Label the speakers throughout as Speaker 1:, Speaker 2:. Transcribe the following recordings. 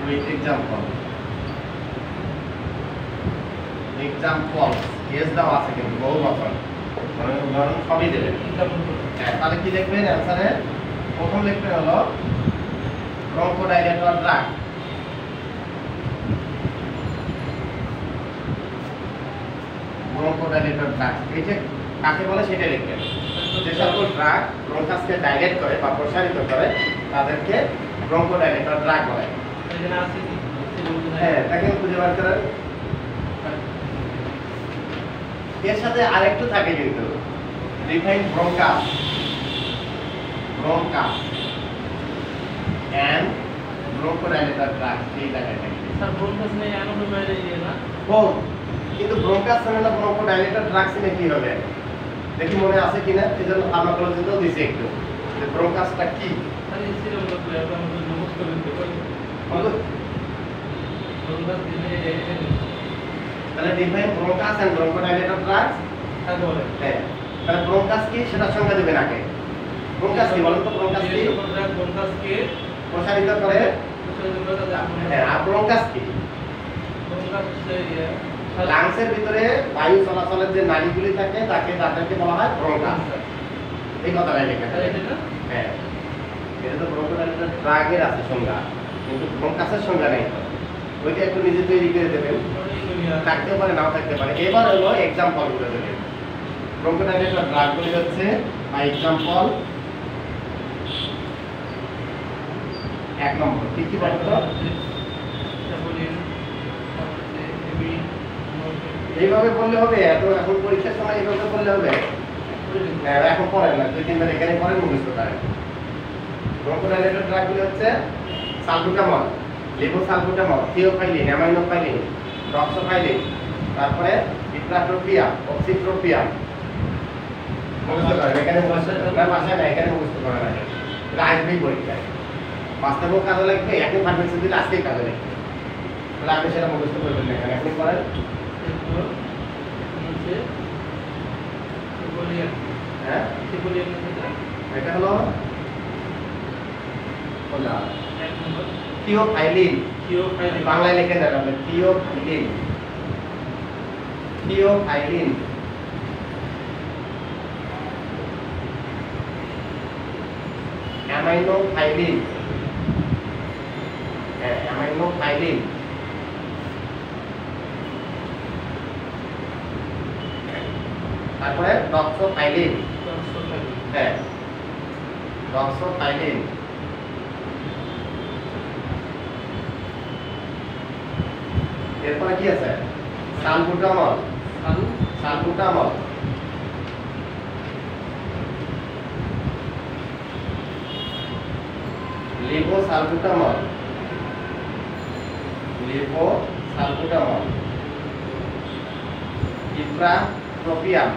Speaker 1: With example case দাও আছে কিন্তু বহু বছর মানে উদাহরণ সবই দেবেন। হ্যাঁ, তাহলে কি লিখবেন অ্যান্সারে? প্রথম লিখবেন হলো ব্রঙ্কোডাইলেটর ড্রাগ। ব্রঙ্কোডাইলেটর ড্রাগ এই যে কাকে বলে সেটা লিখবেন। যে সকল ড্রাগ ব্রঙ্কাসকে ডাইলেট করে বা প্রসারিত করে তাদেরকে ব্রঙ্কোডাইলেটর ড্রাগ বলে। হ্যাঁ, তাকে খুঁজে বার করেন। এর সাথে আরেকটু থাকে কিন্তু define bronchus and bronchodilator drug এই জায়গায় থাকে।
Speaker 2: স্যার ব্রঙ্কাস নেই অ্যানোডোমাইড ইয়ে না
Speaker 1: কোন কিন্তু ব্রঙ্কাস না ব্রঙ্কোডাইলেটর ড্রাগ সিনে কি হবে দেখি মনে আছে কিনা। এজন্য ফার্মাকোলজিতেও দিছে একটু যে ব্রঙ্কাসটা কি।
Speaker 2: স্যার এই সিরিয়াল তো আমরা নোট করে দিতে পারি। ব্রঙ্কাস দিলে
Speaker 1: তাহলে define bronchus and bronchodilator drug
Speaker 2: কাকে বলে?
Speaker 1: হ্যাঁ, তাহলে ব্রঙ্কাস কি সেটা সংজ্ঞা দিবেন আগে। ব্রঙ্কাস কি বলেন তো? ব্রঙ্কাস কি?
Speaker 2: ব্রঙ্কাসকে
Speaker 1: প্রসারিত করে। হ্যাঁ, আর ব্রঙ্কাস কি?
Speaker 2: ব্রঙ্কাস
Speaker 1: লাংসের ভিতরে বায়ু চলাচলের যে নালীগুলি থাকে তাদেরকে বলা হয় ব্রঙ্কাস। এই কথাটা লেখা আছে। হ্যাঁ, এটা তো ব্রঙ্কোডাইলেটর ড্রাগের আছে সংজ্ঞা, কিন্তু ব্রঙ্কাসের সংজ্ঞা নেই। ওইটা একটু নিজে তৈরি করে দেবেন, থাকতেও পারে নাও থাকতে পারে। এবার হলো এক্সাম্পল গুলো দেবেন। ব্রঙ্কোডাইলেটর ড্রাগগুলি হচ্ছে বা এক্সাম্পল। 1 নম্বর কি কি বলতো? এইভাবে বললে হবে? এত এখন পরীক্ষার সময় এইভাবে বললে হবে? এখন পড়েন না, 2-3 বার এখানে পড়েন, মুখস্থ করেন। ব্রঙ্কোডাইলেটর ড্রাগগুলি হচ্ছে সালবুটামল, লেভোসালবুটামল, থিওফাইলিন, অ্যামাইনোফাইলিন, ডক্সোফাইলিন, তারপরে ইপ্রাট্রোপিয়াম, অক্সিট্রোপিয়াম। মুখস্থ করেন, এখানে মুখস্থ করেন না, ভাষায় না, এখানে মুখস্থ করেন না। এটা আসবেই পরীক্ষায়, বাস্তবেও কাজে লাগবে। এখন ফার্মেসি দিলে আজকেই কাজে লাগবে। তাহলে আপনি সেটা মুখস্থ করবেন না, এখানে আপনি করেন। হ্যাঁ, এটা হলো থিওফাইলিন। বাংলায় লিখে দেন আপনি, থিওফাইলিন। অ্যামাইনোফাইলিন, হ্যাঁ অ্যামাইনোফাইলিন। তারপরে ডক্সোফাইলিন, হ্যাঁ ডক্সোফাইলিন। এরপরে কি আছে? Salbutamol, salbutamol. Levosalbutamol, levosalbutamol. Ipratropium,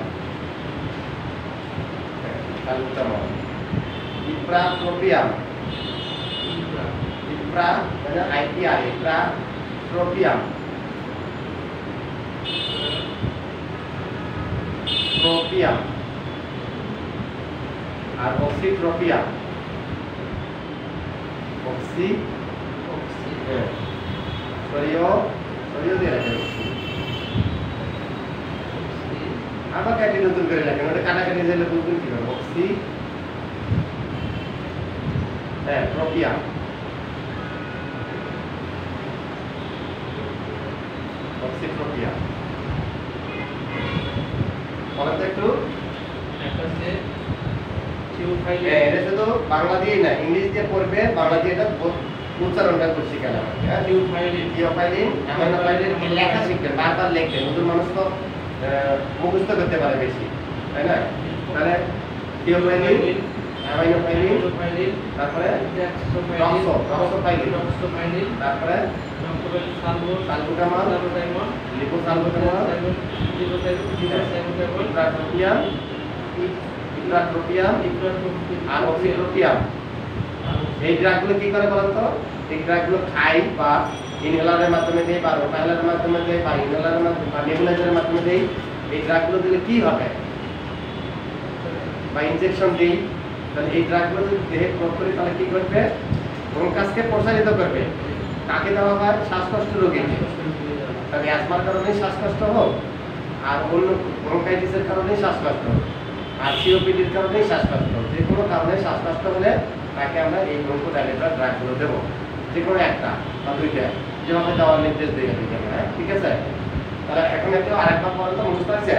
Speaker 1: salbutamol. Ipratropium, ipra মানে আইপিআর, ইপ্রাট্রোপিয়াম। ট্রোপিয়াম আর অক্সিট্রোপিয়াম, সরিয়ে দিয়ে রাখেন। আবার কাটি নতুন করে লেখেন, ওটা কাটাকাটি দিলে বুঝবেন কিভাবে। হ্যাঁ ট্রোপিয়াম, অক্সিট্রোপিয়াম। বলেন তো একটু। এটা শুধু বাংলা দিয়েই না, ইংলিশ দিয়ে পড়বে, বাংলা দিয়ে এটা উচ্চারণটা করছি কেন। থিওফাইলিন, অ্যামাইনোফাইলিন লেখা শিখবেন, বারবার লিখবেন। নতুন মানুষ তো মুখস্থ করতে পারে বেশি, তাই না? তাহলে থিওফাইলিন, অ্যামাইনোফাইলিন, তারপরে ডক্সোফাইলিন, তারপরে সালবুটামল, লিপোসালবুটামল, ইপ্রাট্রোপিয়াম আর অক্সিট্রোপিয়াম। এই ড্রাগগুলো কি করে বলেন তো? এই ড্রাগগুলো খাই বা ইনহেলারের মাধ্যমে দেই বা রোটাইলারের মাধ্যমে দেই বা ইনহেলারের মাধ্যমে বা নেবুলাইজারের মাধ্যমে দেই। এই ড্রাগগুলো দিলে কি হবে? বা ইনজেকশন দিই, তাহলে এই ড্রাগগুলো যদি দেহে প্রয়োগ করি তাহলে কি করবে? ব্রঙ্কাসকে প্রসারিত করবে। কাকে দেওয়া হয়? শ্বাসকষ্ট রোগীকে। তবে অ্যাজমার কারণে শ্বাসকষ্ট হোক, আর অন্য ব্রঙ্কাইটিসের কারণে শ্বাসকষ্ট হোক, আর সিওপিডির কারণে শ্বাসকষ্ট হোক, যে কোনো কারণে শ্বাসকষ্ট হলে তাকে আমরা এই ব্রঙ্কোডাইলেটর ড্রাগগুলো দেবো, যে কোনো একটা বা দুইটা, যেভাবে দেওয়ার নির্দেশ দিয়ে দিতে হবে। হ্যাঁ, ঠিক আছে। তাহলে এখন একটু আরেকবার পরে তো বুঝতে পারছে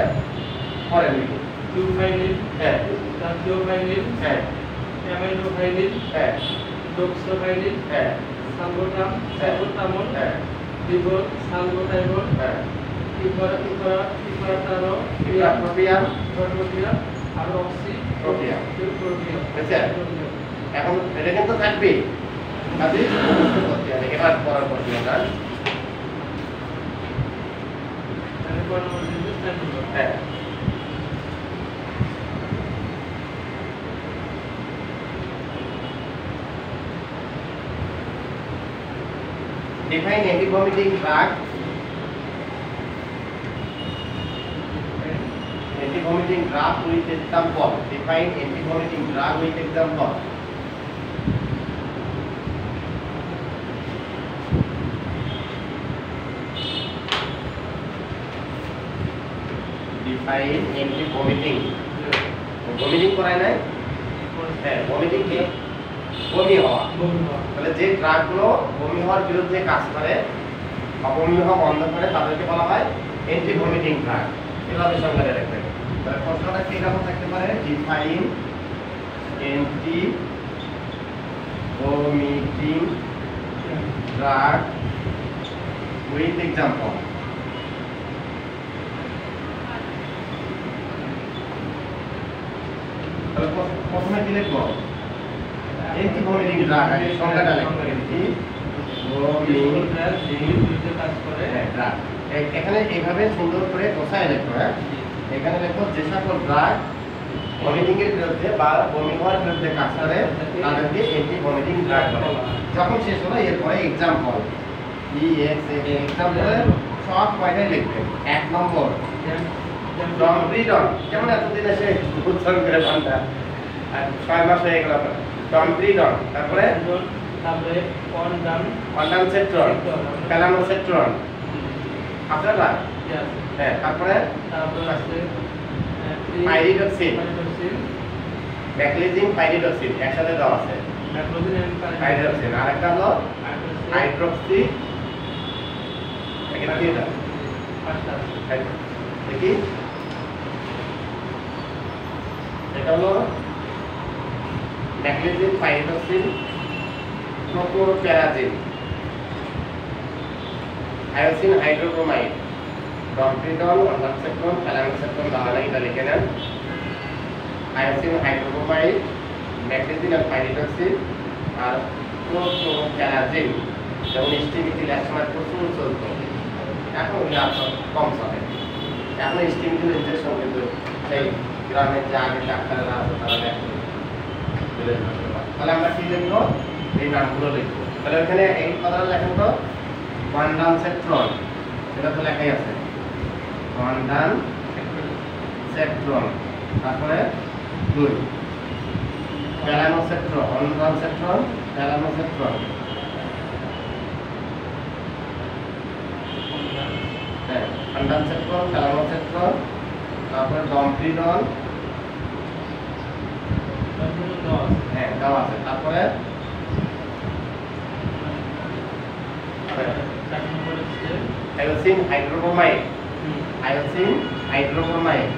Speaker 1: পরে নাকি
Speaker 2: থিওফাইলিন,
Speaker 1: হ্যাঁ
Speaker 2: থিওফাইলিন,
Speaker 1: হ্যাঁ
Speaker 2: অ্যামাইনোফাইলিন,
Speaker 1: হ্যাঁ
Speaker 2: ডোক্সোফাইলিন,
Speaker 1: হ্যাঁ
Speaker 2: সালবোটাম, সালবোটামল,
Speaker 1: হ্যাঁ
Speaker 2: লিভর, সালবোটাইবল,
Speaker 1: হ্যাঁ
Speaker 2: ইপারাটারো,
Speaker 1: ইপ্রাপ্রোপিয়াম
Speaker 2: প্রোটিয়া, আর অক্সি
Speaker 1: প্রোটিয়া।
Speaker 2: প্রোটিয়া।
Speaker 1: আচ্ছা, এখন এটা কিন্তু থাকবে কাজে মুখস্থ করতে হবে। এবার পড়ার প্রশ্নটা হ্যাঁ define anti-vomiting drug. Anti-vomiting drug with example. Define anti-vomiting drug with example. Define anti-vomiting. Vomiting করায় নাই? হ্যাঁ, vomiting কি? বমি হওয়া। তাহলে যে ড্রাগগুলো বমি হওয়ার বিরুদ্ধে কাজ করে বা বমি হওয়া বন্ধ করে তাদেরকে বলা হয় অ্যান্টি ভমিটিং ড্রাগ। এভাবে সংজ্ঞাটা রাখবেন। তাহলে প্রশ্নটা কি রকম থাকতে পারে? Define anti vomiting drug with example. তাহলে প্রথমে কি লিখবো? অ্যান্টি ভমিটিং ড্রাগ আগে সংজ্ঞাটা লিখবো। এখানে এইভাবে সুন্দর করে কোথায় লিখবো? হ্যাঁ, এখানে লিখবো যে সকল ড্রাগ ভমিটিং এর বিরুদ্ধে বা বমি হওয়ার বিরুদ্ধে কাজ করে তাদেরকে অ্যান্টি ভমিটিং ড্রাগ বলে। যখন শেষ হলো এরপরে এক্সাম্পল এক্সাম্পলে সব কয়টাই লিখবেন। 1 নম্বর ডমপ্রিডন, যেমন এতদিন এসে উচ্চারণ করে পান্ডা আর 6 মাস হয়ে গেল। ডমপ্রিডন, তারপরে কন্ডানসেট্রন, প্যালানোসেট্রন, আপনারা হ্যাঁ, তারপরে পাইরিডক্সিন, ব্যাকলিজিন, পাইরিডক্সিন একসাথে দেওয়া আছে। পাইরিডক্সিন আর একটা হলো হাইড্রোক্সি, এটা কি? এটা দেখি, এটা হলো ব্যাকলিজিন, পাইরিডক্সিন, প্রোপ্যারাজিন, হায়োসিন হাইড্রোব্রোমাইড, ডমপ্রিডন, কন্ডানসেট্রন, প্যালানোসেট্রন দেওয়া নাই, এটা লিখে নেন। হায়োসিন হাইড্রোব্রোমাইড, ম্যাগনেসিন আর পাইরিডক্সিন আর প্রোপ্যারাজিন, যেমন স্টিমিথিল একসময় প্রচুর চলত, এখন ওগুলো কম চলে। এখন স্টিমিথিল ইনজেকশন কিন্তু সেই গ্রামের যে আগে ডাক্তাররা আছে তারা দেখে। তাহলে আমরা কি লিখবো? এই নামগুলো লিখবো। তাহলে ওখানে এই কথাটা লেখেন তো, কন্ডানসেট্রন, এটা তো লেখাই আছে, কন্ডানসেট্রন, তারপরে 2 প্যালানোসেট্রন, কন্ডানসেট্রন, প্যালানোসেট্রন, হ্যাঁ, কন্ডানসেট্রন, প্যালানোসেট্রন, তারপরে ডমপ্রিডন, হ্যাঁ দেওয়া আছে, তারপরে hyoscine hydrobromide, hyoscine hydrobromide,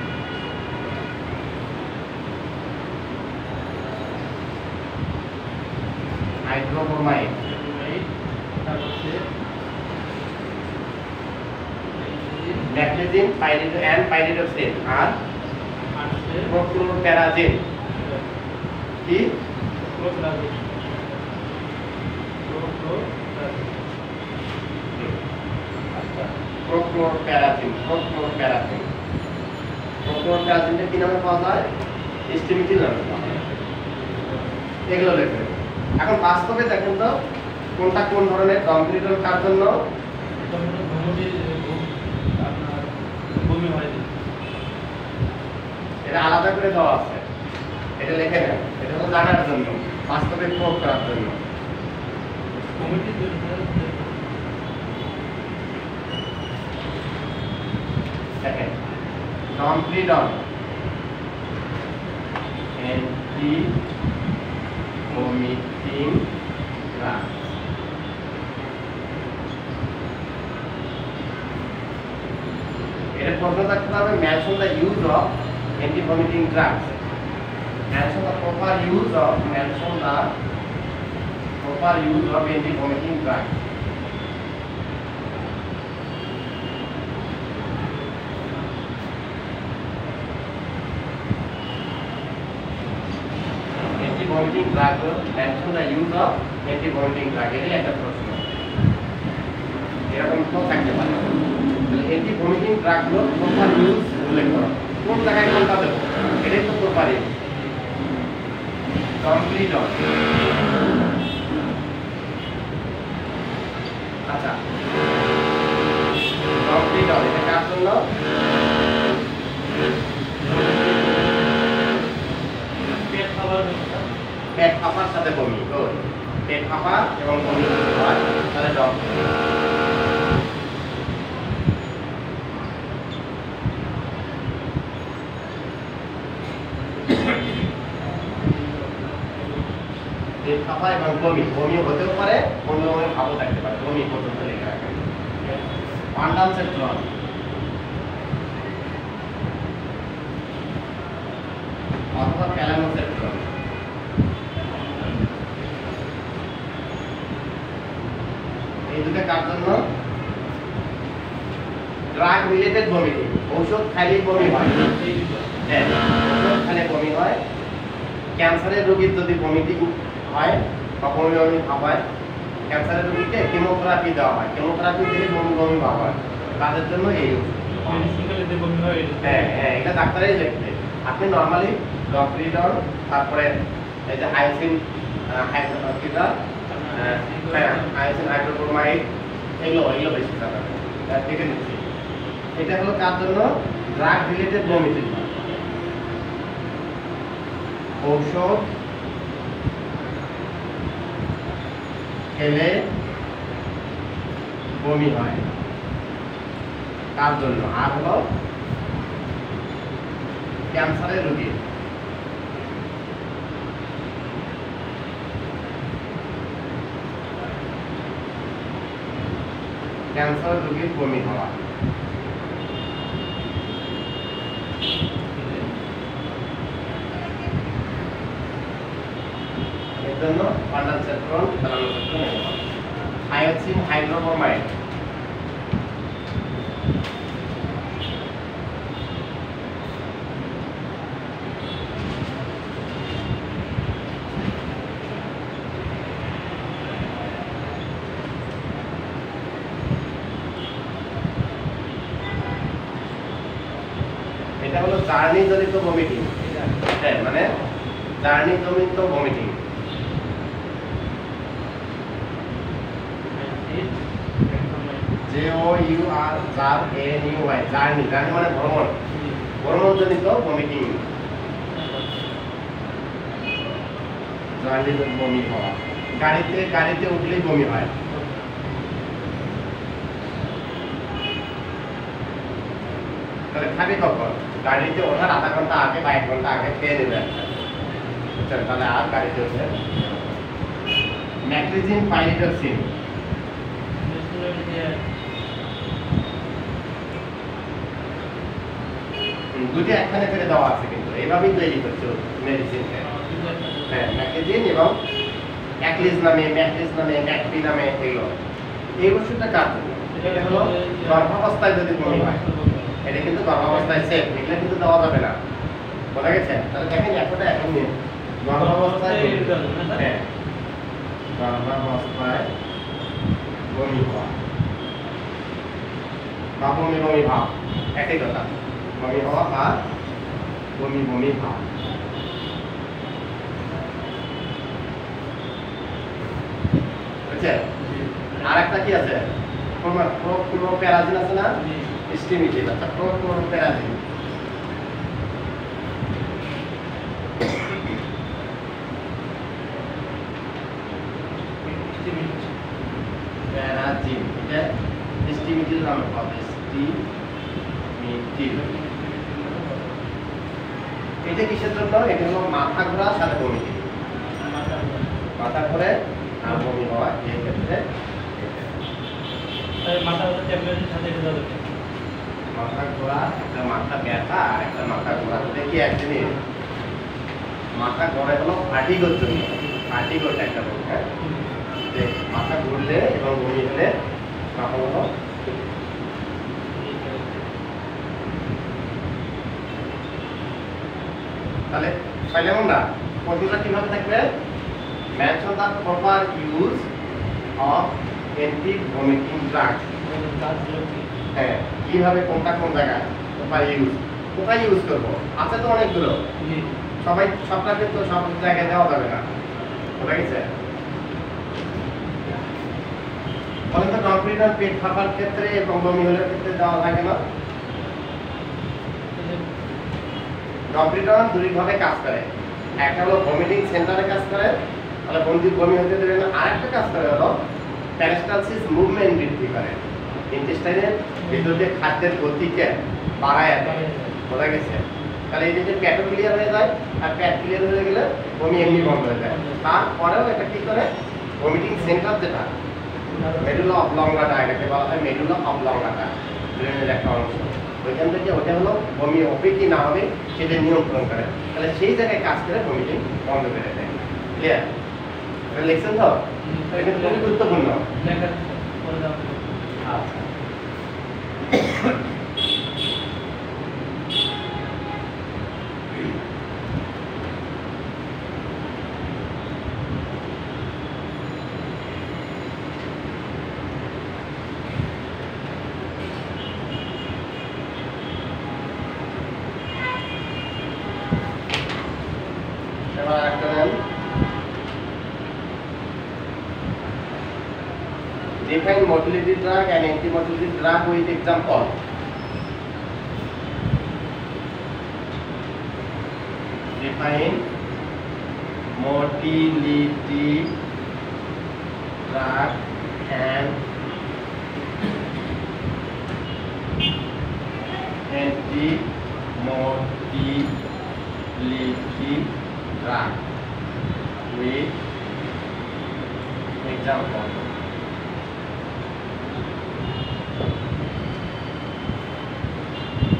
Speaker 1: hydrobromide, ম্যাগনেসিন, পাইরিডক্সিন আর প্রোপ্যারাজিন। কি? প্রোপ্যারাজিন, প্রোপ্যারাজিনটা কি নামে পাওয়া যায়? স্টিমিথিল নামে পাওয়া যায়। এগুলো লিখবেন। এখন বাস্তবে দেখেন তো কোনটা কোন ধরনের ডমপ্রিডন কার জন্য? এটা আলাদা করে দেওয়া আছে, এটা লিখে নেন। এটা হলো জানার জন্য, বাস্তবে প্রয়োগ করার জন্য। ডমপ্লিডন অ্যান্টি ভমিটিং ড্রাগ। এটা প্রশ্ন থাকতে হবে mention the use of anti vomiting drugs. Mention the proper use of anti vomiting drugs. Vomiting drug mention the use of anti vomiting drug, এটাই একটা প্রশ্ন। এরকম তো থাকতে পারে। অ্যান্টি ভমিটিং ড্রাগ গুলো প্রপার ইউজ উল্লেখ করো, কোন জায়গায় কোনটা দেবো, এটাই তো প্রপার ইউজ। ডমপ্লিডন, আচ্ছা ডমপ্লিডন এটা কার জন্য? পেট ফাঁপার সাথে বমি, পেট ফাঁপা এবং বমি হয় তাহলে পেট ফাঁপা এবং বমি হতেও পারে, বমি ভাবও থাকতে পারে, বমি পর্যন্ত লেগে রাখেন। পান্ডাল সেন্ট্রন, অথবা প্যালামোসেট্রন, এই দুটো কার জন্য? ড্রাগ রিলেটেড ভমিটিং, ঔষধ খাইলে বমি হয়, হ্যাঁ ঔষধ খাইলে বমি হয়। ক্যান্সারের রোগীর যদি ভমিটিং হয় বা বমি ভাব হয়, ক্যান্সারের রোগীকে কেমোথেরাপি দেওয়া হয়, কেমোথেরাপি দিলে বমি ভাব হয়, তাদের জন্য এই হ্যাঁ হ্যাঁ এটা ডাক্তারই লিখবে। আপনি নর্মালি ডমপ্লিডন, তারপরে এই যে হাইসিন হাইসিন হাইড্রোক্লোরাইড, এগুলো বেশি খাবেন, দেখে নিচ্ছি। এটা হলো কার জন্য? ড্রাগ রিলেটেড ভমিটিং, ঔষধ খেলে বমি হয় তার জন্য। আর হলো ক্যান্সারের রোগী, ক্যান্সার রোগীর বমি হওয়া, এর জন্য পান্ডাল সেট্রন, প্যালামোসেট্রন, হায়াসিন হাইড্রোব্রোমাইড, এটা হলো জার্নি জনিত ভমিটিং, হ্যাঁ মানে জার্নি জনিত ভমিটিং। JOURNEY, জার্নি, জার্নি মানে ভ্রমণ, ভ্রমণ জনিত ভমিটিং, জার্নি জনিত বমি হওয়া। গাড়িতে উঠলেই বমি হয়, তাহলে খাবি কখন? গাড়িতে ওঠার আধা ঘন্টা আগে বা 1 ঘন্টা আগে খেয়ে নেবে বুঝছেন, তাহলে আর গাড়িতে উঠে। ম্যাক্রিজিন পাইরিডক্সিন, দুটো একখানে করে দেওয়া আছে, কিন্তু এইভাবেই তৈরি করছে মেডিসিন। হ্যাঁ ম্যাক্রিজিন এবং ম্যাক্রিজ নামে, ম্যাক্রি নামে, এগুলো। এই ওষুধটা কার জন্য? এটা হলো গর্ভাবস্থায় যদি বমি হয়, এটা কিন্তু গর্ভাবস্থায় সেফ, এগুলো কিন্তু দেওয়া যাবে না, বোঝা গেছে? তাহলে দেখেন একটা এখন নিন, গর্ভাবস্থায় হ্যাঁ গর্ভাবস্থায় বমি হওয়া বা বমি ভাব একই কথা, বমি হওয়া আর বমি ভাব। বুঝছে? আর একটা কি আছে? প্যারাজিন আছে না, স্টিমিটিভ, আচ্ছা প্যারাজিন, প্যারাজিন এটা স্টিমিটিভ নামে পাবে, স্টিমিটিভ এটা কিসের জন্য? এটা হলো মাথা ঘোরা সাথে বমি, মাথা ঘুরে আর বমি হওয়া, এই ক্ষেত্রে
Speaker 2: মাথা ট্যাবলেটের সাথে এটা দেবে।
Speaker 1: মাথা ঘোরা, একটা মাথা ব্যথা আর একটা মাথা ঘোরা, দেখি এক জিনিস। মাথা ঘোরা হলো ভার্টিগোর জন্য, ভার্টিগোটা একটা রোগ, হ্যাঁ, যে মাথা ঘুরলে এবং বমি হলে তখন হলো তাহলে পাইলাম না। প্রশ্নটা কিভাবে থাকবে? Mention the proper use of anti vomiting drug. হ্যাঁ, কিভাবে কোনটা কোন জায়গায় প্রপার ইউজ, কোথায় ইউজ করবো? আছে তো অনেকগুলো, সবাই সবটা কিন্তু সব জায়গায় দেওয়া যাবে না, বোঝা গেছে? বলেন তো ডমপ্রিডন পেট ফাঁপার ক্ষেত্রে এবং বমি হলের ক্ষেত্রে দেওয়া থাকে না? ডমপ্রিডন দুইভাবে কাজ করে, একটা হলো ভমিটিং সেন্টারে কাজ করে, তাহলে বমি হতে দেবে না। আরেকটা কাজ করে হলো প্যারাস্টালসিস মুভমেন্ট বৃদ্ধি করে, ইন্টেস্টাইনের ভিতর দিয়ে খাদ্যের গতিকে বাড়ায় দেয়, বোঝা গেছে? তাহলে এই যে পেটও ক্লিয়ার হয়ে যায়, আর পেট ক্লিয়ার হয়ে গেলে বমি এমনি বন্ধ হয়ে যায়। তারপরেও এটা কি করে, ভমিটিং সেন্টার যেটা মেডুলা অবলঙ্গাটা, এটাকে বলা হয় মেডুলা অবলঙ্গাটা, ব্রেনের একটা অংশ, ওইখান থেকে ওটা হলো বমি হবে কি না হবে সেটা নিয়ন্ত্রণ করে, তাহলে সেই জায়গায় কাজ করে ভমিটিং বন্ধ করে দেয়। ক্লিয়ার? এটা লিখছেন তো? এটা খুবই গুরুত্বপূর্ণ। আচ্ছা, এবার একটা নেন, define motility drug and anti-motility drug with example. Define motility drug and anti-motility drug with example.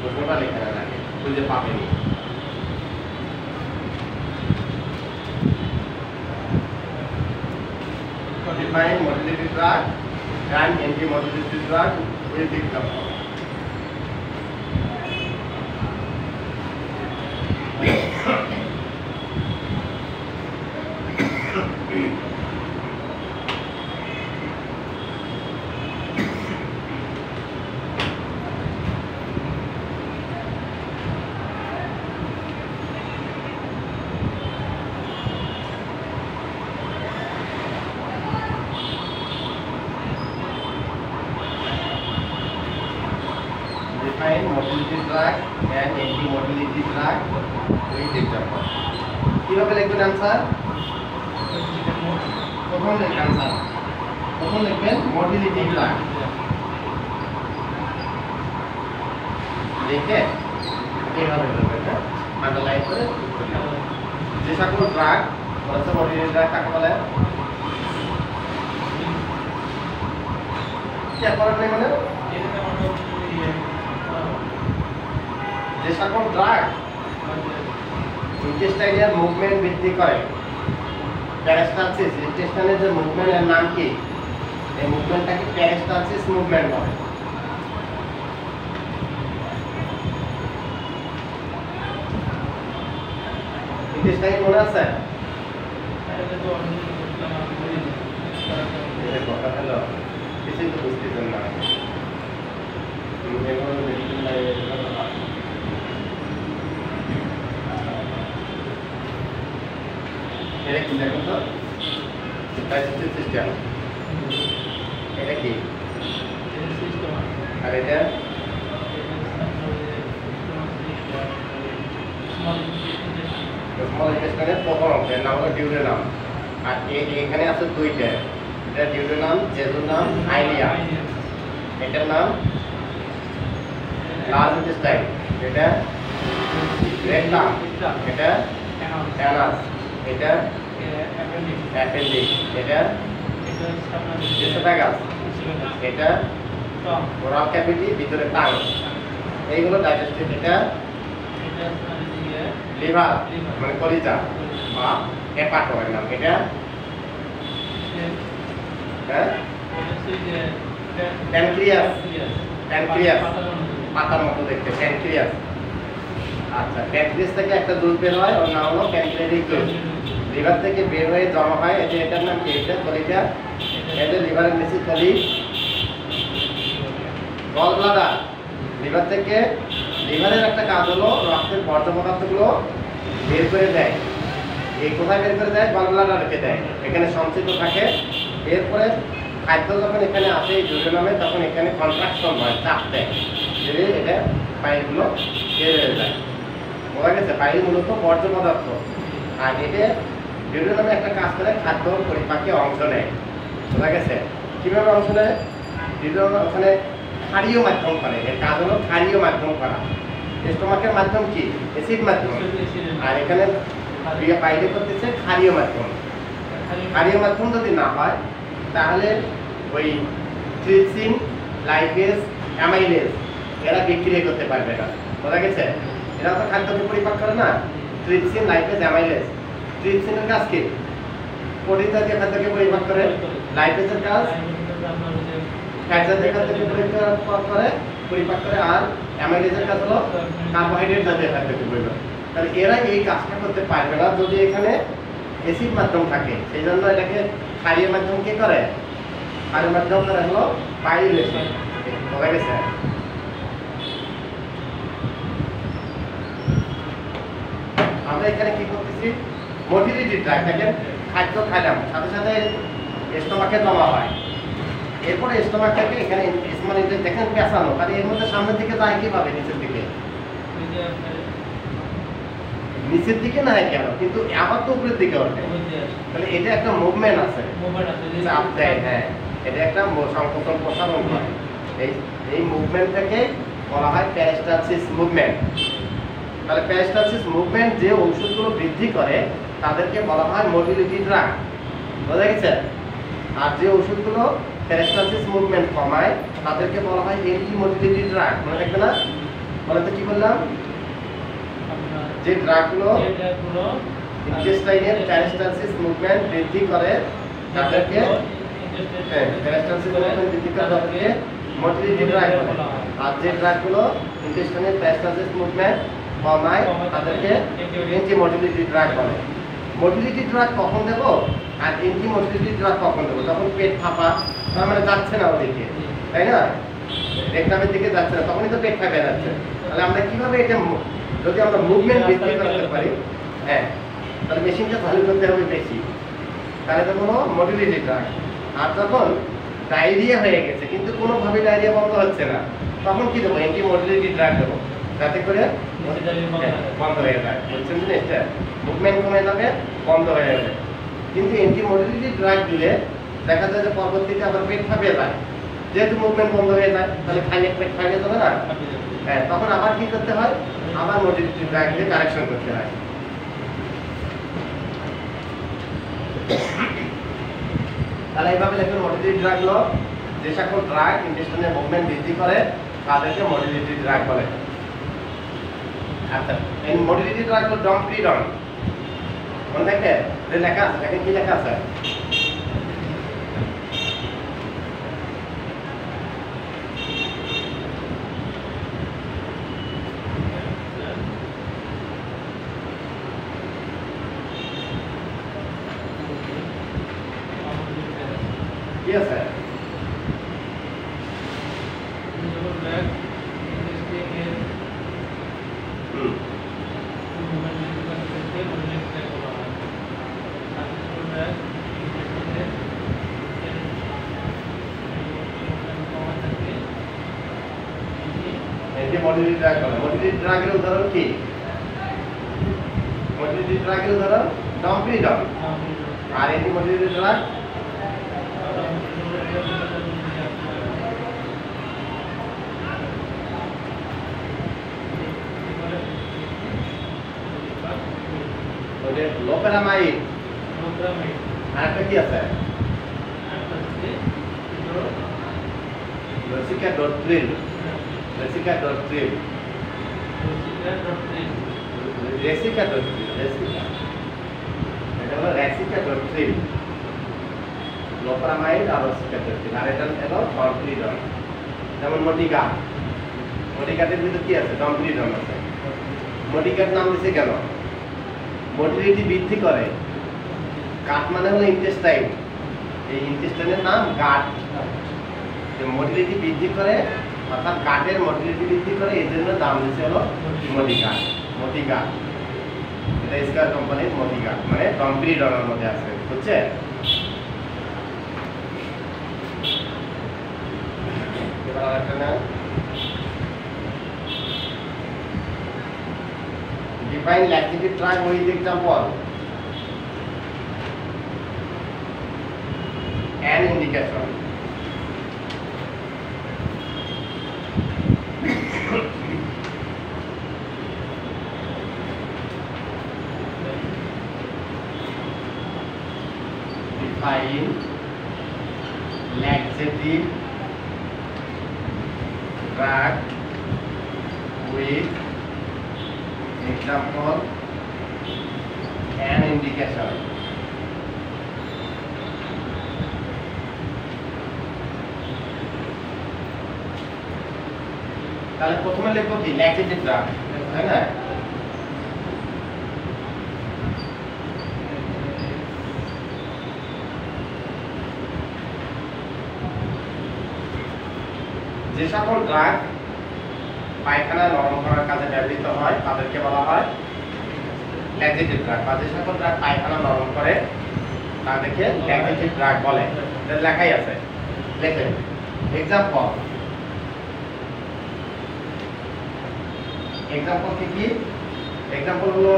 Speaker 1: প্রশ্নটা লেখা না লাগে, খুঁজে পাবেনি। Define motility drug and anti-motility drug with example. Define motility drug and anti-motility drug with example. কিভাবে লিখবেন answer? প্রথম লিখবেন answer, প্রথম লিখবেন motility drug, লিখে এইভাবে লিখবেন, আন্ডারলাইন করে যে সকল ড্রাগ বলছে motility drug কাকে বলে? কি আপনারা নেই মানে যে সকল ড্রাগ ইন্টেস্টাইনাল মুভমেন্ট বৃদ্ধি করে, প্যারাস্টালসিস, ইন্টেস্টাইনের যে মুভমেন্টের নাম কি? এই মুভমেন্টটাকে প্যারাস্টালসিস মুভমেন্ট বলে। ইন্টেস্টাইন মনে আছে? কথা হলো কিছুই তো বুঝতেছেন না, এটা কি দেখুন তো, ডাইজেস্টিভ সিস্টেম, এটা কি? আর এটা স্মল ইন্টেস্টাইনের প্রথম অংশ, এর নাম হলো ডিউডেনাম, আর এখানে আছে দুইটা, এটা ডিউডেনাম, জেজুনাম, আইলিয়াম, এটার নাম লার্জ ইন্টেস্টাইন, এটা রেকটাম, এটা অ্যানাস, এটা অ্যাপেন্ডিক্স, এটা এসোফ্যাগাস, এটা ওরাল ক্যাভিটি, ভিতরে টাং, এইগুলো ডাইজেস্টিভ। এটা লিভার মানে কলিজা বা হেপাটোর নাম। এটা হ্যাঁ প্যানক্রিয়াস, প্যানক্রিয়াস পাতার মতো দেখতে, প্যানক্রিয়াস। আচ্ছা, প্যানক্রিয়াস থেকে একটা দুধ বের হয়, ওর নাম হলো প্যানক্রিয়াটিক দুধ। লিভার থেকে বের হয়ে জমা হয়, এটার নাম কি? এটা কলিজা। এটা লিভারের নিচে কলি। গল ব্লাডার, লিভার থেকে, লিভারের একটা কাজ হলো রক্তের বর্জ্য পদার্থগুলো বের করে দেয়। এই কোথায় বের করে দেয়? গল ব্লাডারকে দেয়, এখানে সঞ্চিত থাকে। এরপরে খাদ্য যখন এখানে আসে এই ডিউওডেনামে, তখন এখানে কন্ট্রাকশন হয়, চাপ দেয়, যদি এটা পাইলগুলো বের হয়ে যায়। বোঝা গেছে? পাইল মূলত বর্জ্য পদার্থ, আর এটা ডিউওডেনামে একটা কাজ করে, খাদ্য পরিপাকে অংশ নেয়। বোঝা গেছে? কীভাবে অংশ নেয়? ডিউওডেনাম ওখানে ক্ষারীয় মাধ্যম করে, এর কাজ হলো ক্ষারীয় মাধ্যম করা। স্টোমাকের মাধ্যম কি? অ্যাসিড মাধ্যম, আর এখানে পাইলে করতেছে ক্ষারীয় মাধ্যম। ক্ষারীয় মাধ্যম যদি না হয় তাহলে ওই ট্রিপসিন, লাইপেজ, অ্যামাইলেজ এরা বিক্রিয়া করতে পারবে না। বোঝা গেছে? এরা তো খাদ্যকে পরিপাক করে না, ট্রিপসিন, লাইপেজ, অ্যামাইলেজ। ট্রিপসিনের কাজ কি? প্রোটিন জাতীয় খাদ্যকে পরিপাক করে। লাইপেজের কাজ ফ্যাট জাতীয় খাদ্যকে পরিপাক করে, আর অ্যামাইলেজের কাজ হলো কার্বোহাইড্রেট জাতীয় খাদ্যকে পরিপাক। তাহলে এরা এই কাজটা করতে পারবে না যদি এখানে অ্যাসিড মাধ্যম থাকে। সেই জন্য এটাকে ক্ষারীয় মাধ্যম কি করে? ক্ষারীয় মাধ্যম করে হলো পাইল অ্যাসিড। বোঝা গেছে? আমরা এখানে কি করতেছি? মোটিলিটি ট্র্যাক্ট, দেখেন খাদ্য খাইলাম, সাথে সাথে স্টোমাকে জমা হয়। এরপরে স্টোমাক থেকে এখানে স্মল ইন্টেস্টাইন দেখেন পেঁচানো, কারণ এর মধ্যে সামনের দিকে যায় কিভাবে? নিচের দিকে, নিচের দিকে না কেন, কিন্তু আবার তো উপরের দিকে ওঠে। তাহলে এটা একটা মুভমেন্ট আছে, চাপ দেয়। হ্যাঁ, এটা একটা সংকোচন প্রসারণ করে। এই মুভমেন্টটাকে বলা হয় পেরিস্টালসিস মুভমেন্ট। তাহলে পেরিস্টালসিস মুভমেন্ট যে ঔষধগুলো বৃদ্ধি করে তাদেরকে বলা হয় মোটিলিটি ড্রাগ। বোঝা গেছে? আর যে ওষুধগুলো পেরিস্টালসিস মুভমেন্ট কমায় তাদেরকে বলা হয় অ্যান্টি মোটিলিটি ড্রাগ। মনে থাকবে না? বলে তো কি বললাম? যে ড্রাগগুলো ইন্টেস্টাইনের পেরিস্টালসিস মুভমেন্ট বৃদ্ধি করে তাদেরকে, পেরিস্টালসিস মুভমেন্ট বৃদ্ধি করে তাদেরকে মোটিলিটি ড্রাগ বলে। আর যে ড্রাগগুলো ইন্টেস্টাইনের পেরিস্টালসিস মুভমেন্ট কমায় তাদেরকে অ্যান্টি মোটিলিটি ড্রাগ বলে। মোটিলিটি ড্রাগ কখন দেবো আর অ্যান্টি মোটিলিটি ড্রাগ কখন দেবো? যখন পেট ফাঁপা, তার মানে যাচ্ছে না ওদিকে, তাই না? রেকটামের দিকে যাচ্ছে না, তখনই তো পেট ফাঁপে যাচ্ছে। তাহলে আমরা কিভাবে এটা, যদি আমরা মুভমেন্ট বৃদ্ধি করতে পারি, হ্যাঁ, তাহলে মেশিনটা চালু করতে হবে বেশি, তাহলে তো কোনো মোটিলিটি ড্রাগ। আর যখন ডায়রিয়া হয়ে গেছে কিন্তু কোনোভাবে ডায়রিয়া বন্ধ হচ্ছে না, তখন কি দেবো? অ্যান্টি মোটিলিটি ড্রাগ দেবো, যাতে করে বন্ধ হয়ে যায়। বুঝছেন জিনিসটা? মুভমেন্ট কমে যাবে, বন্ধ হয়ে যাবে। কিন্তু অ্যান্টি মোটিলিটি ড্রাগ দিলে দেখা যায় যে পরবর্তীতে আবার পেট ফাঁপিয়ে যায়, যেহেতু মুভমেন্ট বন্ধ হয়ে যায়, তাহলে খাইলে পেট ফাঁপিয়ে যাবে না? হ্যাঁ, তখন আবার কি করতে হয়? আবার মোটিলিটি ড্রাগ দিয়ে কারেকশন করতে হয়। তাহলে এইভাবে দেখুন, মোটিলিটি ড্রাগ হলো যে সকল ড্রাগ ইন্টেস্টাইনের মুভমেন্ট বৃদ্ধি করে তাদেরকে মোটিলিটি ড্রাগ বলে। আচ্ছা, এই মোটিলিটি ড্রাগ হলো ডমপ্রিডন। মনে দেখে লেখা আছে, দেখেন কি লেখা আছে? কি আছে? মোটিলিটি ড্রাগ বলে। মোটিলিটি ড্রাগের উদাহরণ কি? মোটিলিটি ড্রাগের উদাহরণ ডমপ্রিডন। আর anti motility drug loperamide
Speaker 2: loperamide
Speaker 1: আর একটা কি আছে
Speaker 2: একটা হচ্ছে
Speaker 1: লসিকাডোট্রিল রেসিকাডোট্রিল এটা হলো রেসিকাডোট্রিল লোপেরামাইড আর রেসিকাডোট্রিল আর এটা হলো ডমপ্রিডন যেমন মোটিকাটের ভিতরে কি আছে ডমপ্রিডন আছে মোটিকাট নাম দিছে কেন মোটিলিটি বৃদ্ধি করে গাট মানে হলো ইন্টেস্টাইন এই ইন্টেস্টাইনের নাম গাট মোটিলিটি বৃদ্ধি করে অর্থাৎ গাটের মোটিলিটি বৃদ্ধি করে এই জন্য দাম দিচ্ছে হলো মোটিগাট এটা স্কার কোম্পানির মোটিগাট মানে ডমপ্রিডনের মধ্যে আছে বুঝছে এবার আরেকটা না define laxative drug with example and indication define laxative drug with example and indication তাহলে প্রথমে লিখব কি ল্যাকটেটিভ ড্রাগ তাই না যে সকল ড্রাগ পায়খানা নরম করার কাজে ব্যবহৃত হয় তাদেরকে বলা হয় ল্যাকটেটিভ ড্রাগ বা যে সকল ড্রাগ পায়খানা নরম করে তাদেরকে ল্যাকটেটিভ ড্রাগ বলে এটা লেখাই আছে লেখেন এক্সাম্পল কি এক্সাম্পল হলো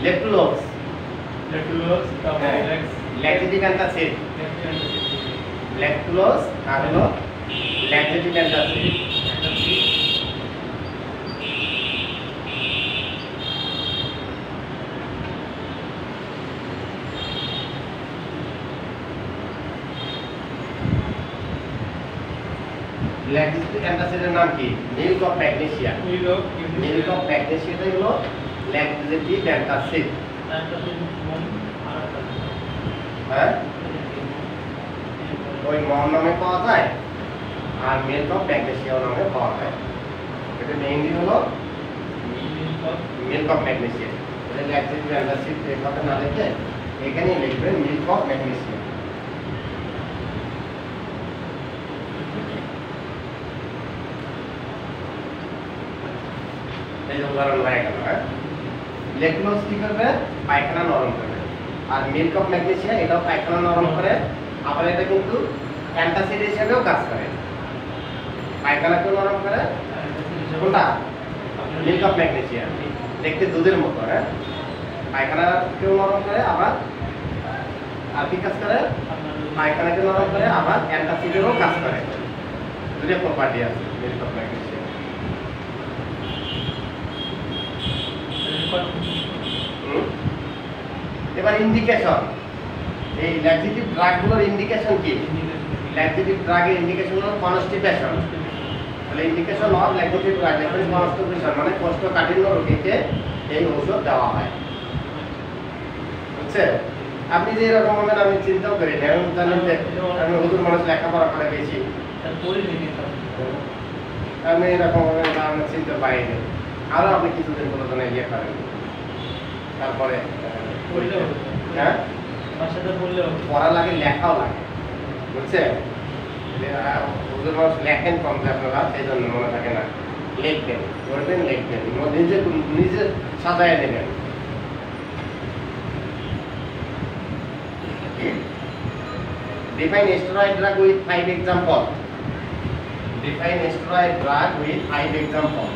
Speaker 1: লেকটুলোজ ল্যাকটেটিভ অ্যান্টাসিড লেকটুলোজ আর হলো ল্যাকটেটিভ অ্যান্টাসিড ল্যাকটেটিভ অ্যান্টাসিডের নাম কি milk of magnesia milk of ম্যাগনেসিয়াটাই হলো ল্যাকটেটিভ অ্যান্টাসিড হ্যাঁ ওই মম নামে পাওয়া যায় আর মিল্ক অফ ম্যাগনেসিয়া নামে পাওয়া যায় এটা মেইনলি হলো মিল্ক অফ ম্যাগনেসিয়া এটা ল্যাকটেটিভ অ্যান্টাসিড এভাবে না লিখে এখানে লিখবেন মিল্ক অফ ম্যাগনেসিয়া এই উদাহরণ হয়ে গেল হ্যাঁ লেকটুলোজ কি করবে পায়খানা নরম করবে আর মিল্ক অফ ম্যাগনেসিয়া এটাও পায়খানা নরম করে আবার এটা কিন্তু অ্যান্টাসিড হিসেবেও কাজ করে পায়খানাকেও নরম করে কোনটা মিল্ক অফ ম্যাগনেসিয়া দেখতে দুধের মতো হ্যাঁ পায়খানাকেও নরম করে আবার আর কি কাজ করে পায়খানাকে নরম করে আবার অ্যান্টাসিডেরও কাজ করে দুটো প্রপার্টি আছে মিল্ক অফ ম্যাগনেসিয়া এবার ইন্ডিকেশন এই ল্যাকটেটিভ ড্রাগগুলোর ইন্ডিকেশন কি ল্যাকটেটিভ ড্রাগের ইন্ডিকেশন হলো কনস্টিপেশন তাহলে ইন্ডিকেশন অফ ল্যাকটেটিভ ড্রাগ মানে কনস্টিপেশন মানে কোষ্ঠকাঠিন্য রোগীকে এই ঔষধ দেওয়া হয় বুঝছে আপনি যে এরকম হবেন আমি চিন্তাও করি না আমি জানেন যে আমি হুজুর মানুষ লেখাপড়া করে গেছি আমি এরকম হবেন আমি চিন্তা পাইনি আরো আপনি কিছুদিন বলে ইয়ে করেন তারপরে হ্যাঁ পড়া লাগে লেখাও লাগে বুঝছে হুজুর মানুষ লেখেন কমতে আপনারা সেই জন্য মনে থাকে না লিখবেন করবেন লিখবেন নিজে নিজে সাজায় নেবেন Define steroid drug with 5 examples. Define steroid drug with 5 examples.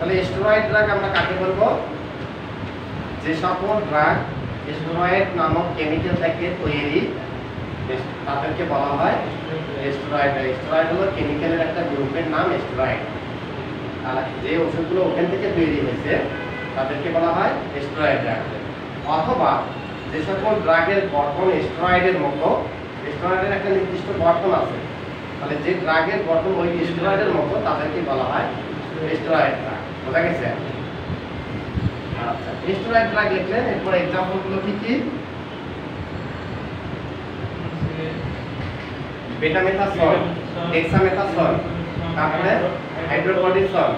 Speaker 1: তাহলে স্টেরয়েড ড্রাগ আমরা কাকে বলবো? যে সকল ড্রাগ স্টেরয়েড নামক কেমিক্যাল থেকে তৈরি তাদেরকে বলা হয় স্টেরয়েড। স্টেরয়েড হলো কেমিক্যালের একটা গ্রুপের নাম স্টেরয়েড। আর যে ওষুধগুলো ওখান থেকে তৈরি হয়েছে তাদেরকে বলা হয় স্টেরয়েড ড্রাগ। অথবা যে সকল ড্রাগের গঠন স্টেরয়েডের মতো, স্টেরয়েডের একটা নির্দিষ্ট গঠন আছে, তাহলে যে ড্রাগের গঠন ওই স্টেরয়েডের মতো তাদেরকে বলা হয় স্টেরয়েড ড্রাগ। বোঝা গেছে? আচ্ছা, স্টেরয়েড ড্রাগ লিখলেন, এরপর এক্সাম্পলগুলো কি কি? বেটামেথাসোল, ডেক্সামেথাসোল, তারপরে হাইড্রোকর্টিসন,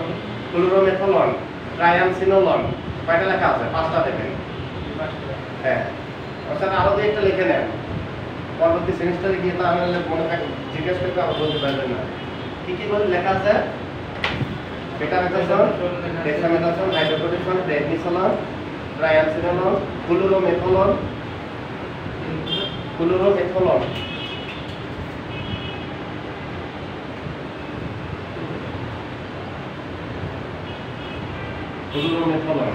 Speaker 1: ক্লোরোমেথনল, ট্রায়ামসিনোলন। কয়টা লেখা আছে? 5টা দেখেন। হ্যাঁ, অর্থাৎ আরো দুই একটা লিখে নেন, পরবর্তী সেমিস্টারে গিয়ে তো আমি মনে থাকে জিজ্ঞেস করতে আমার বলতে পারবেন না। কি কি বলে লেখা আছে? বেটামেথাসোল, ডেক্সামেথাসোল, হাইড্রোকর্টিসন, প্রেডনিসোলন, ট্রায়ামসিনোলন, ক্লোরোমেথনল, ক্লোরোমেথনল। ক্লোরোমেথনল।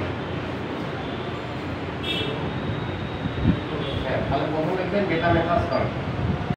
Speaker 1: হ্যাঁ, তাহলে প্রথম লিখবেন বেটামেথাসোল।